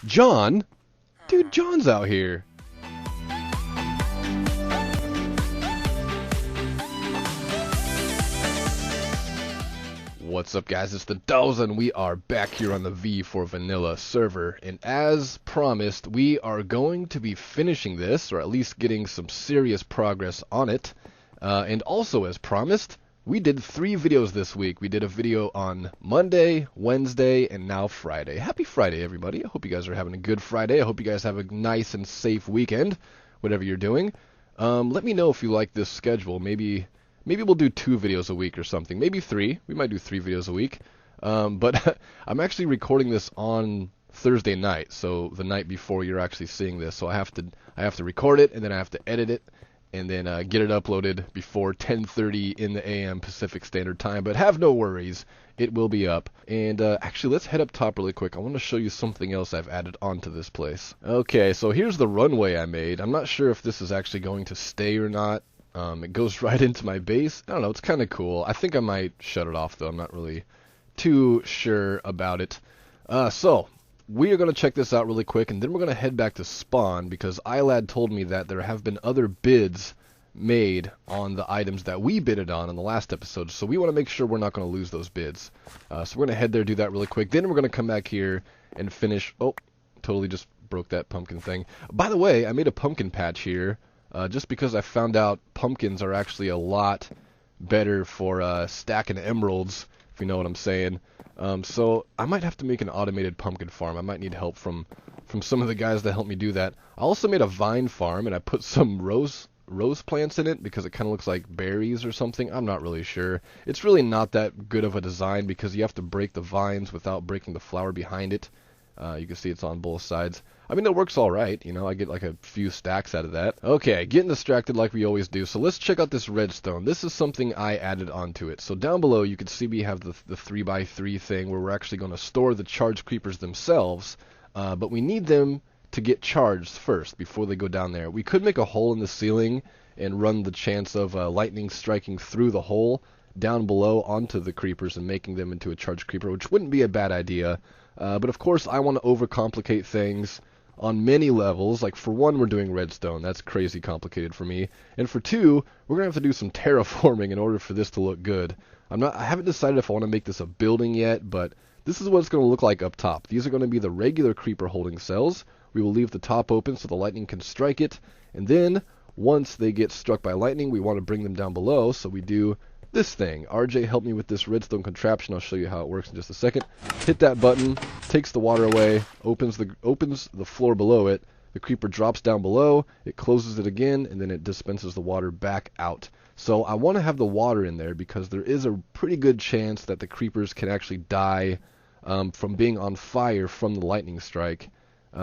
John? Dude, John's out here. What's up, guys? It's the Doza, and we are back here on the V for Vanilla server. And as promised, we are going to be finishing this, or at least getting some serious progress on it. And also, as promised, we did 3 videos this week. We did a video on Monday, Wednesday, and now Friday. Happy Friday, everybody. I hope you guys are having a good Friday. I hope you guys have a nice and safe weekend, whatever you're doing. Let me know if you like this schedule. Maybe we'll do 2 videos a week or something. Maybe 3. We might do 3 videos a week. But I'm actually recording this on Thursday night, so the night before you're actually seeing this. So I have to record it, and then I have to edit it, and then get it uploaded before 10:30 in the AM Pacific Standard Time. But have no worries, it will be up. And actually, let's head up top really quick. I want to show you something else I've added onto this place. Okay, so here's the runway I made. I'm not sure if this is actually going to stay or not. It goes right into my base. I don't know, it's kind of cool. I think I might shut it off, though. I'm not really too sure about it. So, we are going to check this out really quick, and then we're going to head back to spawn, because iLad told me that there have been other bids made on the items that we bidded on in the last episode, so we want to make sure we're not going to lose those bids. So we're going to head there, do that really quick. Then we're going to come back here and finish... Oh, totally just broke that pumpkin thing. By the way, I made a pumpkin patch here. Just because I found out pumpkins are actually a lot better for stacking emeralds, if you know what I'm saying. So I might have to make an automated pumpkin farm. I might need help from some of the guys that helped me do that. I also made a vine farm, and I put some rose plants in it because it kind of looks like berries or something. I'm not really sure. It's really not that good of a design because you have to break the vines without breaking the flower behind it. You can see it's on both sides. I mean, it works all right. You know, I get like a few stacks out of that. Okay, getting distracted like we always do. So let's check out this redstone. This is something I added onto it. So down below, you can see we have the 3x3 thing where we're actually going to store the charged creepers themselves. But we need them to get charged first before they go down there. We could make a hole in the ceiling and run the chance of lightning striking through the hole down below onto the creepers and making them into a charged creeper, which wouldn't be a bad idea. But of course, I want to overcomplicate things on many levels. Like, for one, we're doing redstone. That's crazy complicated for me. And for 2, we're going to have to do some terraforming in order for this to look good. I haven't decided if I want to make this a building yet, but this is what it's going to look like up top. These are going to be the regular creeper holding cells. We will leave the top open so the lightning can strike it. And then, once they get struck by lightning, we want to bring them down below, so we do this thing. RJ helped me with this redstone contraption. I'll show you how it works in just a second. Hit that button, takes the water away, opens the floor below it. The creeper drops down below, it closes it again, and then it dispenses the water back out. So I want to have the water in there because there is a pretty good chance that the creepers can actually die from being on fire from the lightning strike.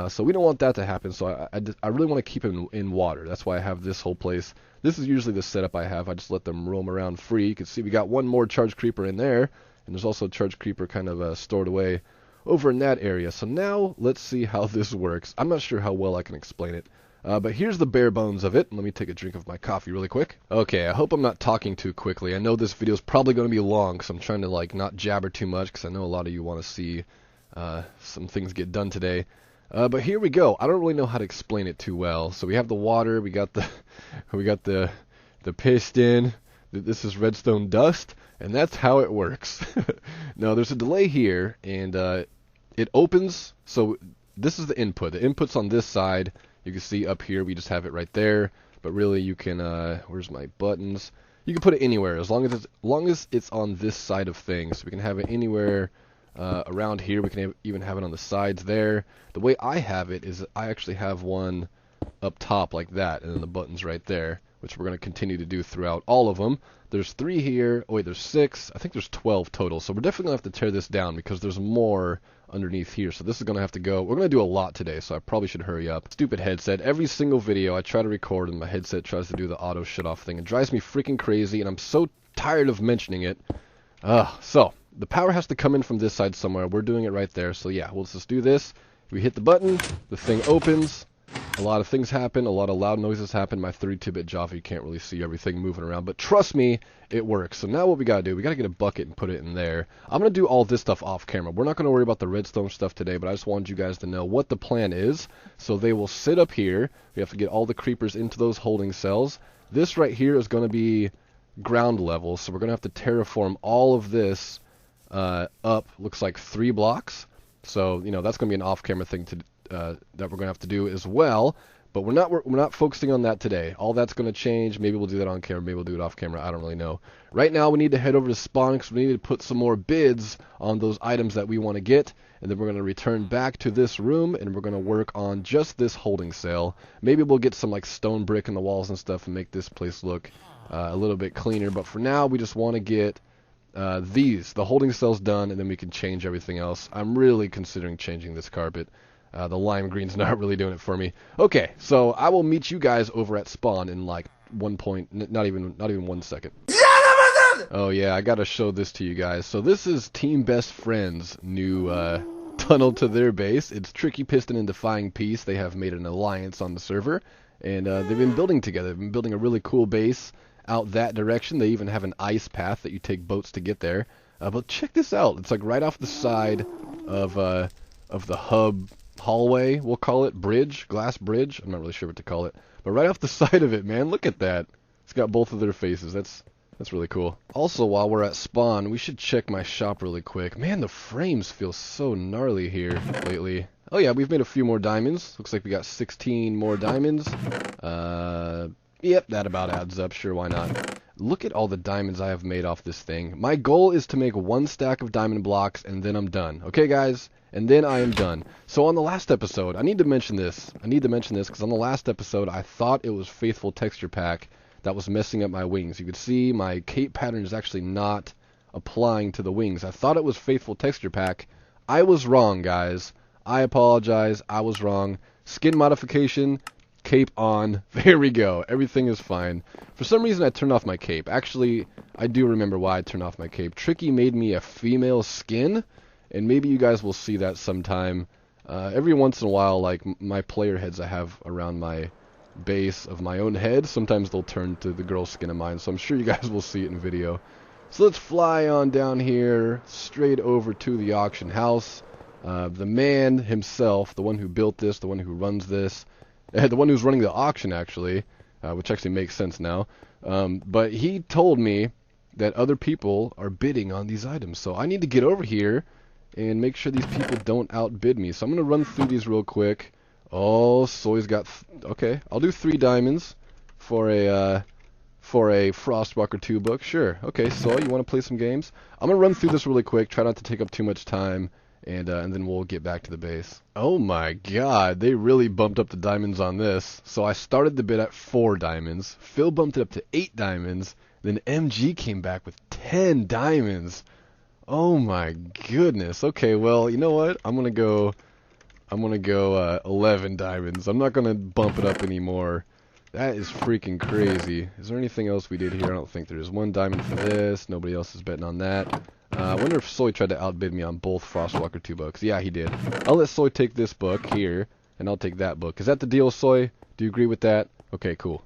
So we don't want that to happen, so I really want to keep them in water. That's why I have this whole place. This is usually the setup I have. I just let them roam around free. You can see we got one more charged creeper in there, and there's also a charged creeper kind of stored away over in that area. So now let's see how this works. I'm not sure how well I can explain it, but here's the bare bones of it. Let me take a drink of my coffee really quick. Okay, I hope I'm not talking too quickly. I know this video is probably going to be long, because I'm trying to like not jabber too much, because I know a lot of you want to see some things get done today. But here we go. I don't really know how to explain it too well. So we have the water, we got the piston. This is redstone dust, and that's how it works. Now there's a delay here, and it opens. So this is the input. The input's on this side. You can see up here we just have it right there. But really, you can where's my buttons? You can put it anywhere as long as it's on this side of things. So we can have it anywhere. Around here, we can even have it on the sides there. The way I have it is I actually have one up top like that, and then the button's right there, which we're going to continue to do throughout all of them. There's 3 here. Oh, wait, there's 6. I think there's 12 total. So we're definitely going to have to tear this down because there's more underneath here. So this is going to have to go. We're going to do a lot today, so I probably should hurry up. Stupid headset. Every single video I try to record, and my headset tries to do the auto shut-off thing. It drives me freaking crazy, and I'm so tired of mentioning it. So the power has to come in from this side somewhere. We're doing it right there. So yeah, we'll just do this. We hit the button, the thing opens, a lot of things happen, a lot of loud noises happen. My 32-bit Java, you can't really see everything moving around, but trust me, it works. So now what we gotta do, we gotta get a bucket and put it in there. I'm gonna do all this stuff off camera. We're not gonna worry about the redstone stuff today, but I just wanted you guys to know what the plan is. So they will sit up here. We have to get all the creepers into those holding cells. This right here is gonna be ground level, so we're gonna have to terraform all of this up. Looks like 3 blocks. So you know that's gonna be an off-camera thing to that we're gonna have to do as well. But we're not focusing on that today. All that's gonna change. Maybe we'll do that on camera. Maybe we'll do it off camera. I don't really know. Right now we need to head over to spawn because we need to put some more bids on those items that we want to get, and then we're gonna return back to this room and we're gonna work on just this holding cell. Maybe we'll get some like stone brick in the walls and stuff and make this place look a little bit cleaner. But for now, we just want to get the holding cells done, and then we can change everything else. I'm really considering changing this carpet. The lime green's not really doing it for me. Okay, so I will meet you guys over at spawn in like not even 1 second. Oh yeah, I gotta show this to you guys. So this is Team Best Friends' new tunnel to their base. It's Tricky Piston and Defying Peace. They have made an alliance on the server, and they've been building together. They've been building a really cool base out that direction. They even have an ice path that you take boats to get there. But check this out. It's like right off the side of the hub hallway, we'll call it, glass bridge. I'm not really sure what to call it. But right off the side of it, man, look at that. It's got both of their faces. That's really cool. Also, while we're at spawn, we should check my shop really quick. Man, the frames feel so gnarly here lately. Oh yeah, we've made a few more diamonds. Looks like we got 16 more diamonds. Yep, that about adds up. Sure, why not? Look at all the diamonds I have made off this thing. My goal is to make 1 stack of diamond blocks, and then I'm done. Okay, guys? And then I am done. So on the last episode, I need to mention this. Because on the last episode, I thought it was Faithful Texture Pack that was messing up my wings. You could see my cape pattern is actually not applying to the wings. I thought it was Faithful Texture Pack. I was wrong, guys. I apologize. I was wrong. Skin modification. Cape on. There we go. Everything is fine. For some reason I turned off my cape. Actually, I do remember why I turned off my cape. Tricky made me a female skin, and maybe you guys will see that sometime. Every once in a while, like my player heads I have around my base of my own head, sometimes they'll turn to the girl skin of mine, so I'm sure you guys will see it in video. So let's fly on down here, straight over to the auction house. The man himself, the one who built this, the one who runs this, the one who's running the auction, actually, which actually makes sense now. But he told me that other people are bidding on these items. So I need to get over here and make sure these people don't outbid me. So I'm going to run through these real quick. Oh, Soy's got... okay, I'll do 3 diamonds for a Frostwalker 2 book. Sure. Okay, Soy, you want to play some games? I'm going to run through this really quick, try not to take up too much time. And then we'll get back to the base. Oh my god, they really bumped up the diamonds on this. So I started the bid at 4 diamonds. Phil bumped it up to 8 diamonds. Then MG came back with 10 diamonds. Oh my goodness. Okay, well, you know what? I'm gonna go 11 diamonds. I'm not gonna bump it up anymore. That is freaking crazy. Is there anything else we did here? I don't think there is. 1 diamond for this. Nobody else is betting on that. I wonder if Soy tried to outbid me on both Frostwalker 2 books. Yeah, he did. I'll let Soy take this book here, and I'll take that book. Is that the deal, Soy? Do you agree with that? Okay, cool.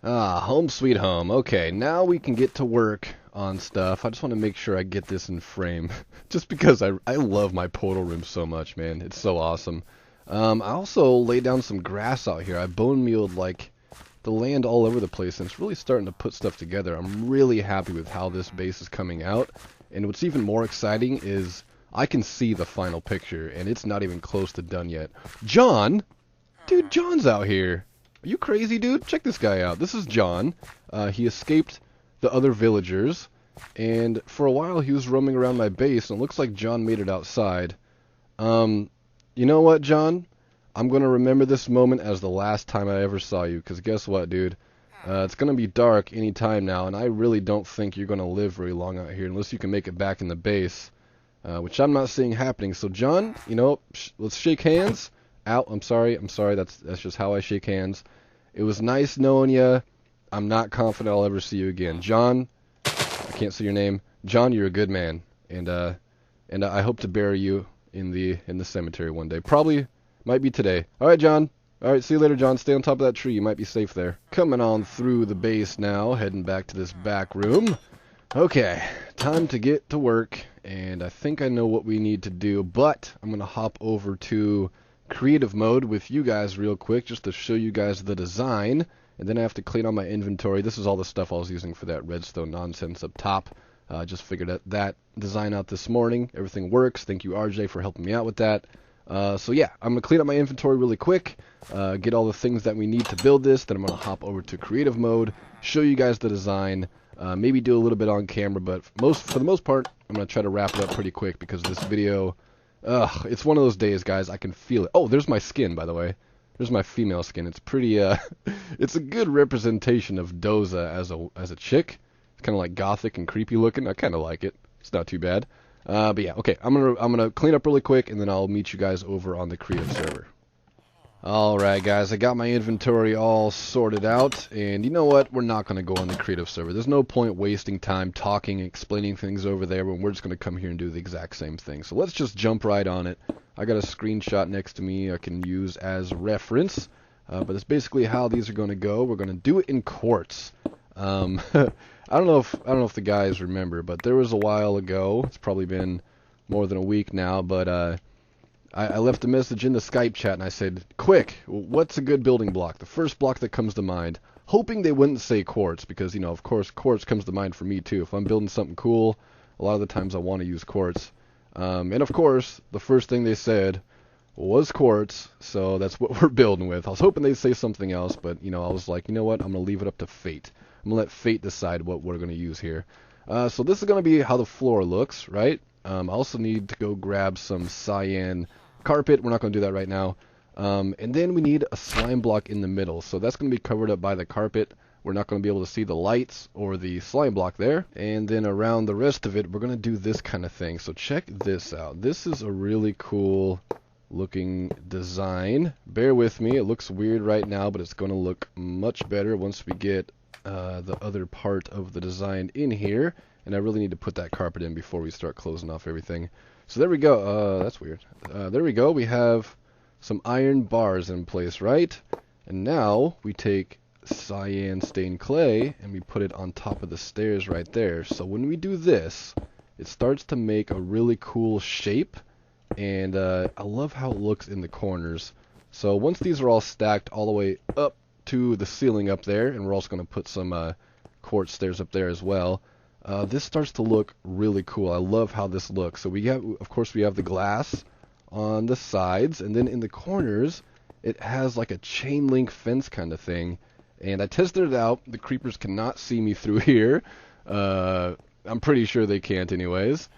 Ah, home sweet home. Okay, now we can get to work on stuff. I just want to make sure I get this in frame. Just because I love my portal room so much, man. It's so awesome. I also laid down some grass out here. I bone mealed, like, the land all over the place, and it's really starting to put stuff together. I'm really happy with how this base is coming out, and what's even more exciting is I can see the final picture, and it's not even close to done yet. John? Dude, John's out here. Are you crazy, dude? Check this guy out. This is John. He escaped the other villagers, and for a while he was roaming around my base, and it looks like John made it outside. You know what, John? I'm going to remember this moment as the last time I ever saw you, because guess what, dude? It's going to be dark any time now, and I really don't think you're going to live very long out here unless you can make it back in the base, which I'm not seeing happening. So, John, you know, let's shake hands. Ow, I'm sorry, that's just how I shake hands. It was nice knowing you. I'm not confident I'll ever see you again. John, I can't see your name. John, you're a good man, and I hope to bury you in the cemetery one day. Probably might be today. All right, John. Alright, see you later, John. Stay on top of that tree. You might be safe there. Coming on through the base now, heading back to this back room. Okay, time to get to work, and I think I know what we need to do, but I'm going to hop over to creative mode with you guys real quick just to show you guys the design, and then I have to clean out my inventory. This is all the stuff I was using for that redstone nonsense up top. Just figured that design out this morning. Everything works. Thank you, RJ, for helping me out with that. So yeah, I'm going to clean up my inventory really quick, get all the things that we need to build this, then I'm going to hop over to creative mode, show you guys the design, maybe do a little bit on camera, but for the most part, I'm going to try to wrap it up pretty quick because this video, it's one of those days, guys, I can feel it. Oh, there's my skin, by the way. There's my female skin. It's pretty, it's a good representation of Doza as a chick. It's kind of like gothic and creepy looking. I kind of like it. It's not too bad. But yeah, okay, I'm gonna clean up really quick, and then I'll meet you guys over on the creative server. Alright guys, I got my inventory all sorted out, and you know what, we're not gonna go on the creative server. There's no point wasting time talking and explaining things over there when we're just gonna come here and do the exact same thing. So let's just jump right on it. I got a screenshot next to me I can use as reference, but it's basically how these are gonna go. We're gonna do it in quartz. I don't know if the guys remember, but there was a while ago, it's probably been more than a week now, but I left a message in the Skype chat and I said, quick, what's a good building block? The first block that comes to mind, hoping they wouldn't say quartz, because, you know, of course, quartz comes to mind for me too. If I'm building something cool, a lot of the times I want to use quartz. And of course, the first thing they said was quartz, so that's what we're building with. I was hoping they'd say something else, but, you know, I was like, you know what, I'm going to leave it up to fate. I'm going to let fate decide what we're going to use here. So this is going to be how the floor looks, right? I also need to go grab some cyan carpet. We're not going to do that right now. And then we need a slime block in the middle. So that's going to be covered up by the carpet. We're not going to be able to see the lights or the slime block there. And then around the rest of it, we're going to do this kind of thing. So check this out. This is a really cool looking design. Bear with me. It looks weird right now, but it's going to look much better once we get the other part of the design in here, and I really need to put that carpet in before we start closing off everything. So there we go. That's weird. There we go. We have some iron bars in place, right? And now we take cyan stained clay and we put it on top of the stairs right there. So when we do this, it starts to make a really cool shape, and I love how it looks in the corners. So once these are all stacked all the way up to the ceiling up there, and we're also going to put some quartz stairs up there as well. This starts to look really cool. I love how this looks. So we have, of course, we have the glass on the sides, and then in the corners, it has like a chain link fence kind of thing. And I tested it out. The creepers cannot see me through here. I'm pretty sure they can't, anyways.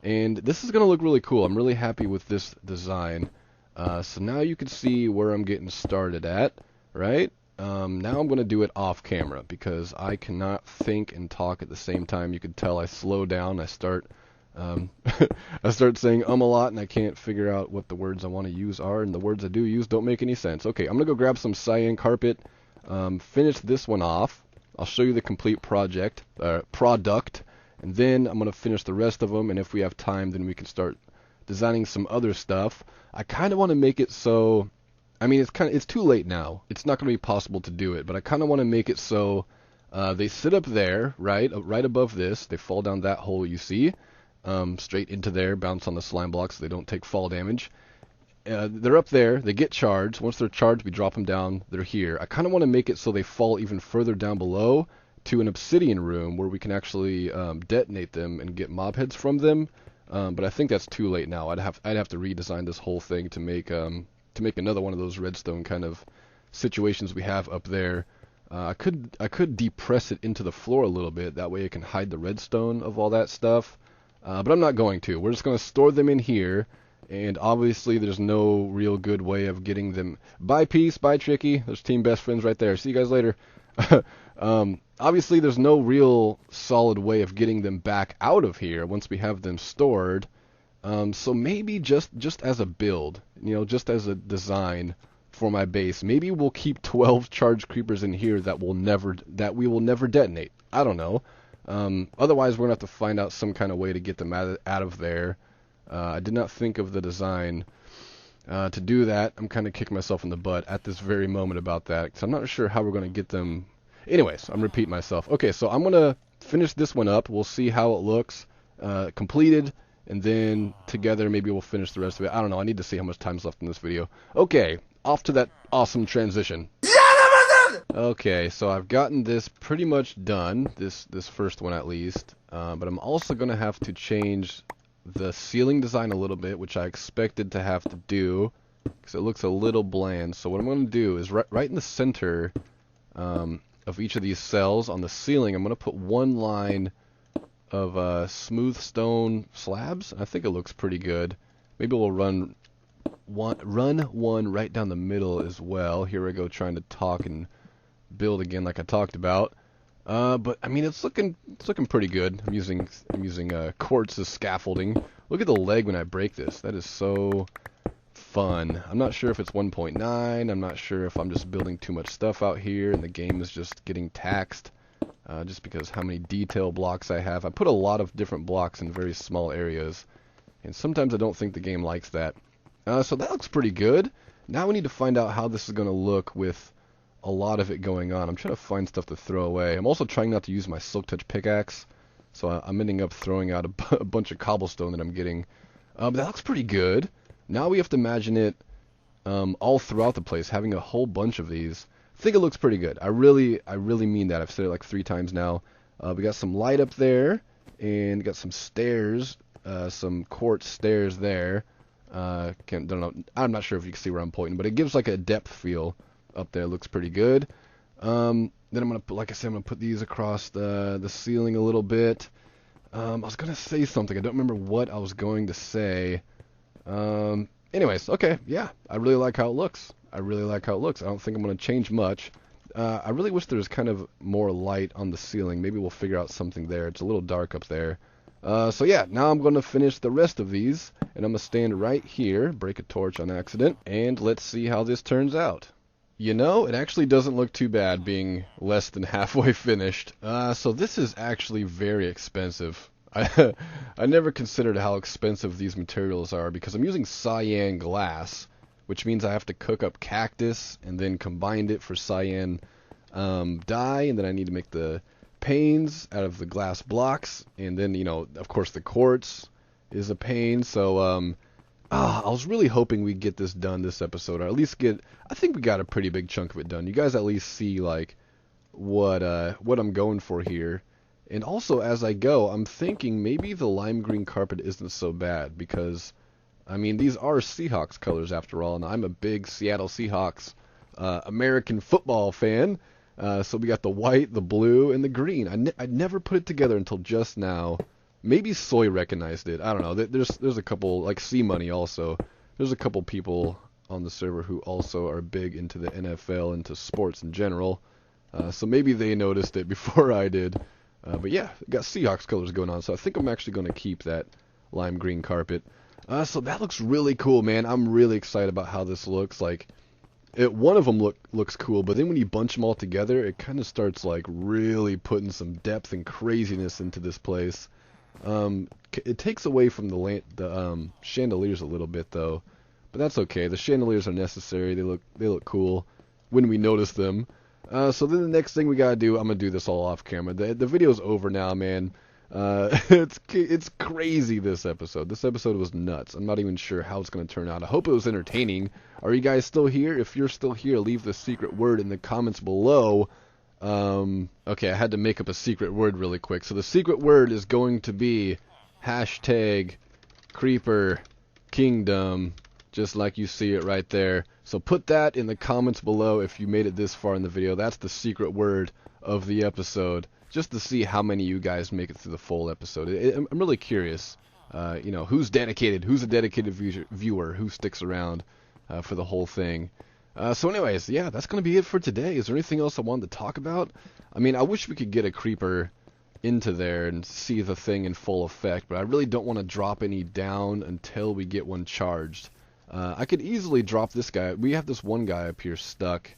And this is going to look really cool. I'm really happy with this design. So now you can see where I'm getting started at, right? Now I'm going to do it off camera because I cannot think and talk at the same time. You can tell I slow down. I start saying a lot, and I can't figure out what the words I want to use are, and the words I do use don't make any sense. Okay, I'm going to go grab some cyan carpet, finish this one off. I'll show you the complete product, and then I'm going to finish the rest of them, and if we have time, then we can start designing some other stuff. I kind of want to make it so, I mean, it's too late now. It's not going to be possible to do it, but I kind of want to make it so they sit up there, right above this. They fall down that hole you see, straight into there, bounce on the slime blocks so they don't take fall damage. They're up there. They get charged. Once they're charged, we drop them down. They're here. I kind of want to make it so they fall even further down below to an obsidian room where we can actually detonate them and get mob heads from them. But I think that's too late now. I'd have to redesign this whole thing to make another one of those redstone kind of situations we have up there. I could depress it into the floor a little bit. That way it can hide the redstone of all that stuff. But I'm not going to. We're just going to store them in here. And obviously there's no real good way of getting them. Bye, Peace. Bye, Tricky. There's team best friends right there. See you guys later. Obviously there's no real solid way of getting them back out of here once we have them stored. So maybe just as a build, you know, just as a design for my base, maybe we'll keep 12 charged creepers in here that we will never detonate. I don't know. Otherwise, we're gonna have to find out some kind of way to get them out of there. I did not think of the design To do that, I'm kind of kicking myself in the butt at this very moment about that, because I'm not sure how we're going to get them. Anyways, I'm repeating myself. Okay, so I'm going to finish this one up. We'll see how it looks completed, and then together maybe we'll finish the rest of it. I don't know. I need to see how much time's left in this video. Okay, off to that awesome transition. Okay, so I've gotten this pretty much done, this first one at least, but I'm also going to have to change the ceiling design a little bit, which I expected to have to do, because it looks a little bland. So what I'm going to do is right in the center of each of these cells on the ceiling, I'm going to put one line of smooth stone slabs. I think it looks pretty good. Maybe we'll run one right down the middle as well. Here we go, trying to talk and build again like I talked about. But I mean, it's looking pretty good. I'm using quartz as scaffolding. Look at the leg when I break this. That is so fun. I'm not sure if it's 1.9. I'm not sure if I'm just building too much stuff out here and the game is just getting taxed. Just because how many detail blocks I have. I put a lot of different blocks in very small areas, and sometimes I don't think the game likes that. So that looks pretty good. Now we need to find out how this is going to look with a lot of it going on. I'm trying to find stuff to throw away. I'm also trying not to use my Silk Touch pickaxe, so I'm ending up throwing out a bunch of cobblestone that I'm getting. But that looks pretty good. Now we have to imagine it all throughout the place, having a whole bunch of these. I think it looks pretty good. I really mean that. I've said it like 3 times now. We got some light up there, and got some stairs, some quartz stairs there. Don't know. I'm not sure if you can see where I'm pointing, but it gives like a depth feel up there. Looks pretty good. Then I'm gonna put, like I said, I'm gonna put these across the ceiling a little bit. I was gonna say something. I don't remember what I was going to say. Anyways, okay, yeah, I really like how it looks. I don't think I'm gonna change much. I really wish there was kind of more light on the ceiling. Maybe we'll figure out something there. It's a little dark up there. So yeah, now I'm gonna finish the rest of these, and I'm gonna stand right here, break a torch on accident, and let's see how this turns out. You know, it actually doesn't look too bad being less than halfway finished. So this is actually very expensive. I never considered how expensive these materials are, because I'm using cyan glass, which means I have to cook up cactus and then combine it for cyan dye, and then I need to make the panes out of the glass blocks, and then, you know, of course the quartz is a pain. So I was really hoping we'd get this done this episode, or at least I think we got a pretty big chunk of it done. You guys at least see like what I'm going for here. And also, as I go, I'm thinking maybe the lime green carpet isn't so bad, because I mean, these are Seahawks colors after all, and I'm a big Seattle Seahawks American football fan. So we got the white, the blue, and the green. I never put it together until just now. Maybe Soy recognized it. I don't know. There's a couple, like C-Money also. There's a couple people on the server who also are big into the NFL, into sports in general. So maybe they noticed it before I did. But yeah, got Seahawks colors going on, so I think I'm actually going to keep that lime green carpet. So that looks really cool, man. I'm really excited about how this looks. Like, one of them looks cool, but then when you bunch them all together, it kind of starts like really putting some depth and craziness into this place. It takes away from the chandeliers a little bit, though, but that's okay. The chandeliers are necessary. They look cool when we notice them. So then the next thing we gotta do, I'm gonna do this all off camera. The video's over now, man. It's crazy, this episode. This episode was nuts. I'm not even sure how it's gonna turn out. I hope it was entertaining. Are you guys still here? If you're still here, leave the secret word in the comments below. Okay, I had to make up a secret word really quick. So the secret word is going to be #CreeperKingdom, just like you see it right there. So put that in the comments below if you made it this far in the video. That's the secret word of the episode, just to see how many of you guys make it through the full episode. I'm really curious, you know, who's dedicated, who's a dedicated viewer, who sticks around for the whole thing. So anyways, yeah, that's going to be it for today. Is there anything else I wanted to talk about? I mean, I wish we could get a creeper into there and see the thing in full effect, but I really don't want to drop any down until we get one charged. I could easily drop this guy. We have this one guy up here stuck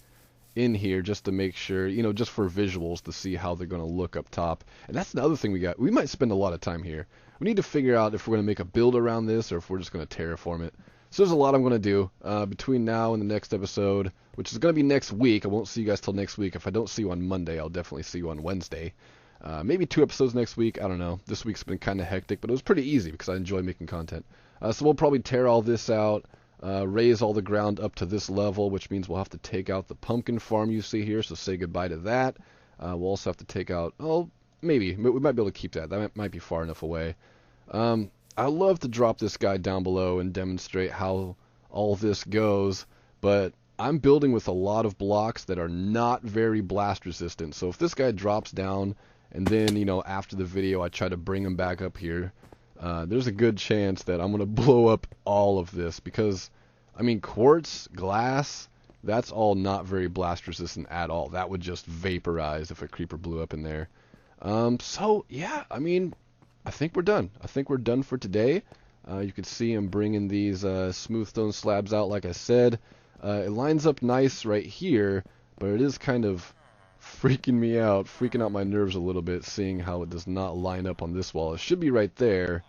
in here just to make sure, you know, just for visuals to see how they're going to look up top. And that's the other thing we got. We might spend a lot of time here. We need to figure out if we're going to make a build around this or if we're just going to terraform it. So there's a lot I'm going to do between now and the next episode, which is going to be next week. I won't see you guys till next week. If I don't see you on Monday, I'll definitely see you on Wednesday. Maybe 2 episodes next week. I don't know. This week's been kind of hectic, but it was pretty easy because I enjoy making content. So we'll probably tear all this out, raise all the ground up to this level, which means we'll have to take out the pumpkin farm you see here, so say goodbye to that. We'll also have to take out, oh, maybe. We might be able to keep that. That might be far enough away. I love to drop this guy down below and demonstrate how all this goes, but I'm building with a lot of blocks that are not very blast resistant. So if this guy drops down and then, you know, after the video I try to bring him back up here, there's a good chance that I'm going to blow up all of this because, I mean, quartz, glass, that's all not very blast resistant at all. That would just vaporize if a creeper blew up in there. So, yeah, I mean, I think we're done. I think we're done for today. You can see I'm bringing these smooth stone slabs out like I said. It lines up nice right here, but it is kind of freaking out my nerves a little bit, seeing how it does not line up on this wall. It should be right there,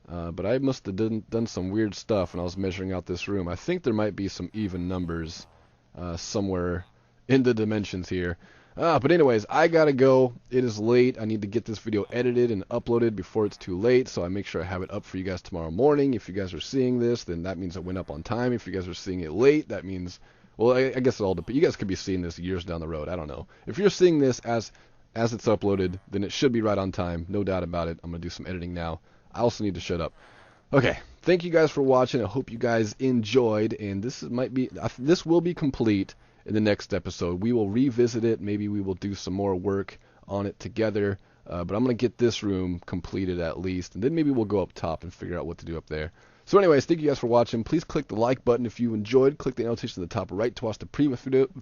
but I must have done some weird stuff when I was measuring out this room. I think there might be some even numbers somewhere in the dimensions here. But anyways, I gotta go. It is late. I need to get this video edited and uploaded before it's too late, so I make sure I have it up for you guys tomorrow morning. If you guys are seeing this, then that means it went up on time. If you guys are seeing it late, that means, well, I guess it all depends. You guys could be seeing this years down the road. I don't know. If you're seeing this as it's uploaded, then it should be right on time. No doubt about it. I'm gonna do some editing now. I also need to shut up. Okay, thank you guys for watching. I hope you guys enjoyed, and this will be complete in the next episode. We will revisit it. Maybe we will do some more work on it together. But I'm going to get this room completed at least. And then maybe we'll go up top and figure out what to do up there. So anyways, thank you guys for watching. Please click the like button if you enjoyed. Click the notification at the top right to watch the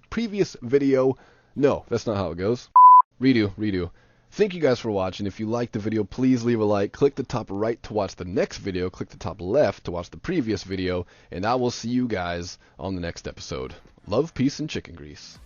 previous video. No, that's not how it goes. Redo. Thank you guys for watching. If you liked the video, please leave a like. Click the top right to watch the next video. Click the top left to watch the previous video. And I will see you guys on the next episode. Love, peace, and chicken grease.